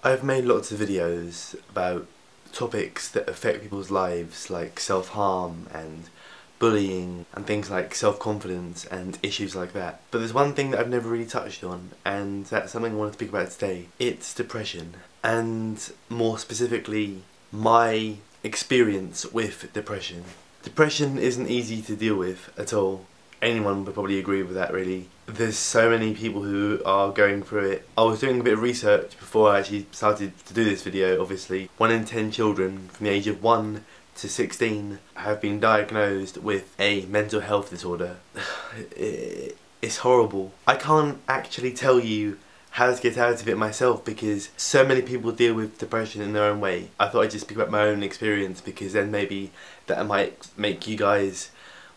I've made lots of videos about topics that affect people's lives, like self-harm and bullying and things like self-confidence and issues like that. But there's one thing that I've never really touched on, and that's something I want to speak about today. It's depression, and more specifically my experience with depression. Depression isn't easy to deal with at all. Anyone would probably agree with that, really. There's so many people who are going through it. I was doing a bit of research before I actually started to do this video, obviously. 1 in 10 children from the age of 1 to 16 have been diagnosed with a mental health disorder. It's horrible. I can't actually tell you how to get out of it myself because so many people deal with depression in their own way. I thought I'd just speak about my own experience because then maybe that might make you guys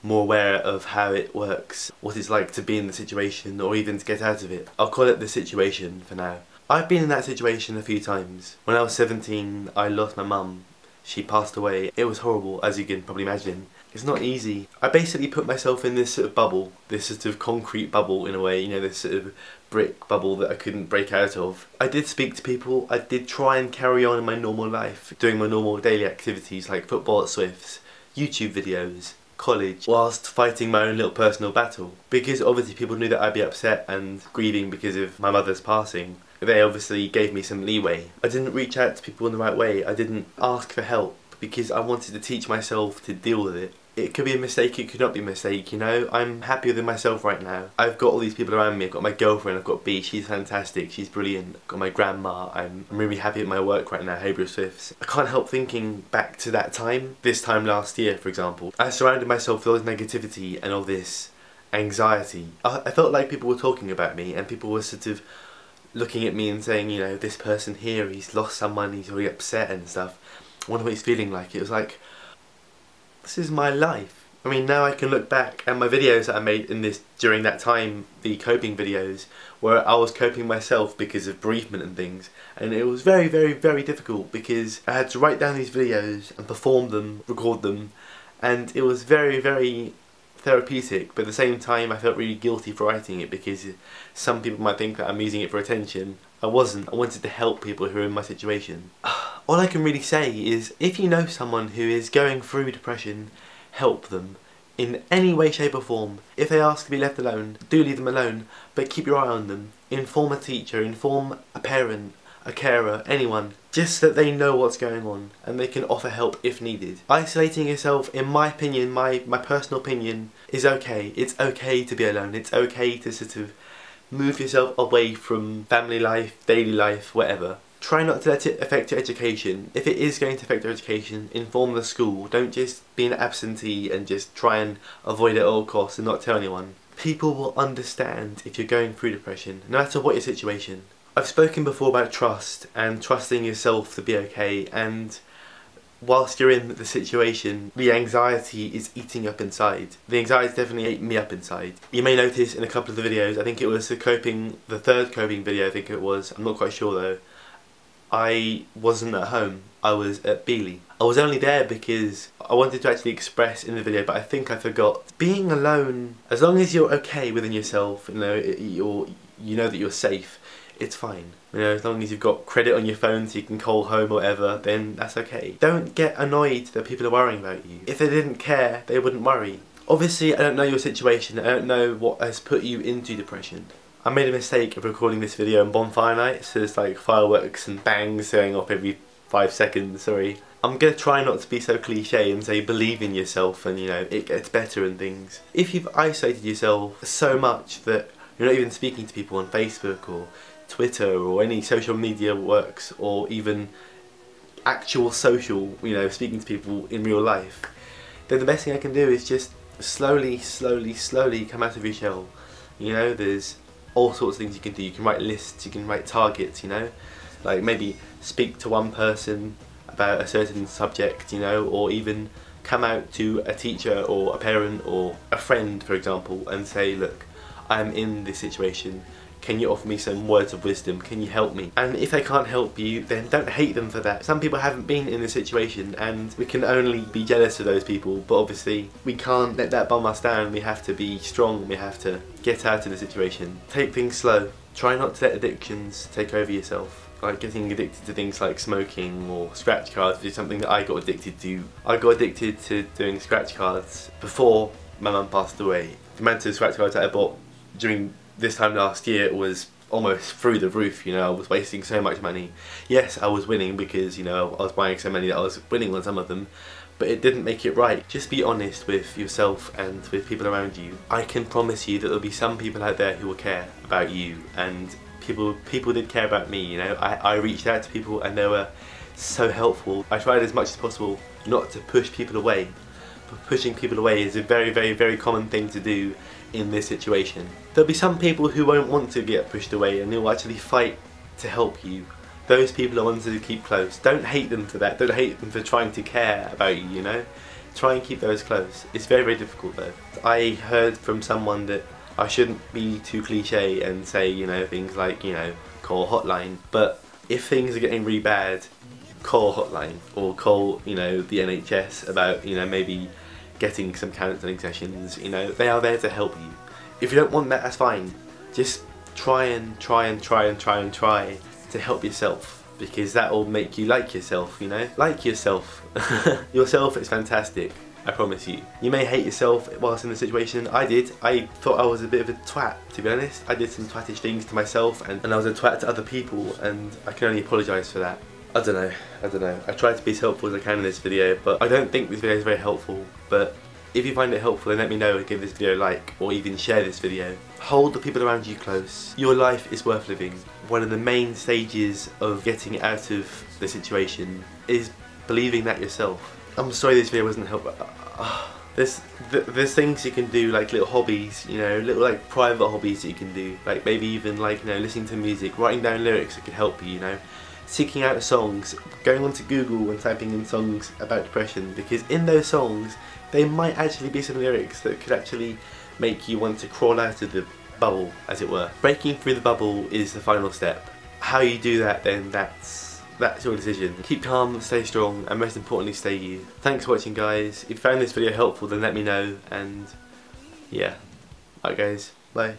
more aware of how it works, what it's like to be in the situation or even to get out of it. I'll call it the situation for now. I've been in that situation a few times. When I was 17 I lost my mum. She passed away. It was horrible, as you can probably imagine. It's not easy. I basically put myself in this sort of bubble, this sort of concrete bubble in a way, you know, this sort of brick bubble that I couldn't break out of. I did speak to people, I did try and carry on in my normal life, doing my normal daily activities like football at Swifts, YouTube videos, college, whilst fighting my own little personal battle. Because obviously people knew that I'd be upset and grieving because of my mother's passing. They obviously gave me some leeway. I didn't reach out to people in the right way. I didn't ask for help because I wanted to teach myself to deal with it. It could be a mistake, it could not be a mistake, you know. I'm happier than myself right now. I've got all these people around me. I've got my girlfriend, I've got B, she's fantastic, she's brilliant. I've got my grandma, I'm really happy at my work right now, Hayborough Swifts. I can't help thinking back to that time, this time last year for example. I surrounded myself with all this negativity and all this anxiety. I felt like people were talking about me and people were sort of looking at me and saying, you know, this person here, he's lost someone, he's really upset and stuff. I wonder what he's feeling like. It was like, this is my life. I mean, now I can look back at my videos that I made in this during that time, the coping videos, where I was coping myself because of bereavement and things, and it was very, very, very difficult because I had to write down these videos and perform them, record them, and it was very, very therapeutic, but at the same time I felt really guilty for writing it because some people might think that I'm using it for attention. I wasn't. I wanted to help people who are in my situation. All I can really say is if you know someone who is going through depression, help them in any way, shape or form. If they ask to be left alone, do leave them alone, but keep your eye on them. Inform a teacher, inform a parent, a carer, anyone, just so that they know what's going on and they can offer help if needed. Isolating yourself, in my opinion, my personal opinion, is okay. It's okay to be alone. It's okay to sort of move yourself away from family life, daily life, whatever. Try not to let it affect your education. If it is going to affect your education, inform the school. Don't just be an absentee and just try and avoid it at all costs and not tell anyone. People will understand if you're going through depression, no matter what your situation. I've spoken before about trust and trusting yourself to be okay, and whilst you're in the situation, the anxiety is eating up inside. The anxiety definitely ate me up inside. You may notice in a couple of the videos, I think it was the third coping video I think it was, I'm not quite sure though, I wasn't at home, I was at Beeley. I was only there because I wanted to actually express in the video, but I think I forgot. Being alone, as long as you're okay within yourself, you know that you're safe, it's fine. You know, as long as you've got credit on your phone so you can call home or whatever, then that's okay. Don't get annoyed that people are worrying about you. If they didn't care, they wouldn't worry. Obviously, I don't know your situation, I don't know what has put you into depression. I made a mistake of recording this video on bonfire night, so there's like fireworks and bangs going off every 5 seconds, sorry. I'm going to try not to be so cliche and say believe in yourself and, you know, it gets better and things. If you've isolated yourself so much that you're not even speaking to people on Facebook or Twitter or any social media works, or even actual social, you know, speaking to people in real life, then the best thing I can do is just slowly come out of your shell. You know, there's all sorts of things you can do. You can write lists, you can write targets, you know, like maybe speak to one person about a certain subject, you know, or even come out to a teacher or a parent or a friend, for example, and say, look, I'm in this situation, can you offer me some words of wisdom, can you help me? And if they can't help you, then don't hate them for that. Some people haven't been in this situation and we can only be jealous of those people, but obviously we can't let that bum us down. We have to be strong, we have to get out of the situation. Take things slow, try not to let addictions take over yourself. like getting addicted to things like smoking or scratch cards, which is something that I got addicted to. I got addicted to doing scratch cards before my mum passed away. The amount of scratch cards that I bought during this time last year was almost through the roof, you know. I was wasting so much money. Yes, I was winning because, you know, I was buying so many that I was winning on some of them, but it didn't make it right. Just be honest with yourself and with people around you. I can promise you that there'll be some people out there who will care about you, and people did care about me, you know. I reached out to people and they were so helpful. I tried as much as possible not to push people away, but pushing people away is a very, very, very common thing to do in this situation. There'll be some people who won't want to get pushed away and they'll actually fight to help you. Those people are ones to keep close. Don't hate them for that. Don't hate them for trying to care about you, you know. Try and keep those close. It's very, very difficult though. I heard from someone that I shouldn't be too cliche and say, you know, things like, you know, call hotline. But if things are getting really bad, call hotline, or call, you know, the NHS about, you know, maybe getting some counselling sessions. You know, they are there to help you. If you don't want that, that's fine. Just try to help yourself, because that will make you like yourself, you know? Like yourself. Yourself is fantastic, I promise you. You may hate yourself whilst in the situation. I did. I thought I was a bit of a twat, to be honest. I did some twattish things to myself and I was a twat to other people, and I can only apologise for that. I don't know. I tried to be as helpful as I can in this video, but I don't think this video is very helpful. But if you find it helpful, then let me know and give this video a like, or even share this video. Hold the people around you close. Your life is worth living. One of the main stages of getting out of the situation is believing that yourself. I'm sorry this video wasn't helpful. There's things you can do, like little hobbies, you know, little like private hobbies that you can do. Like maybe even like, you know, listening to music, writing down lyrics that could help you, you know. Seeking out songs, going onto Google and typing in songs about depression, because in those songs there might actually be some lyrics that could actually make you want to crawl out of the bubble, as it were. Breaking through the bubble is the final step. How you do that, then that's your decision. Keep calm, stay strong, and most importantly, stay you. Thanks for watching, guys. If you found this video helpful, then let me know, and yeah. Alright guys, bye.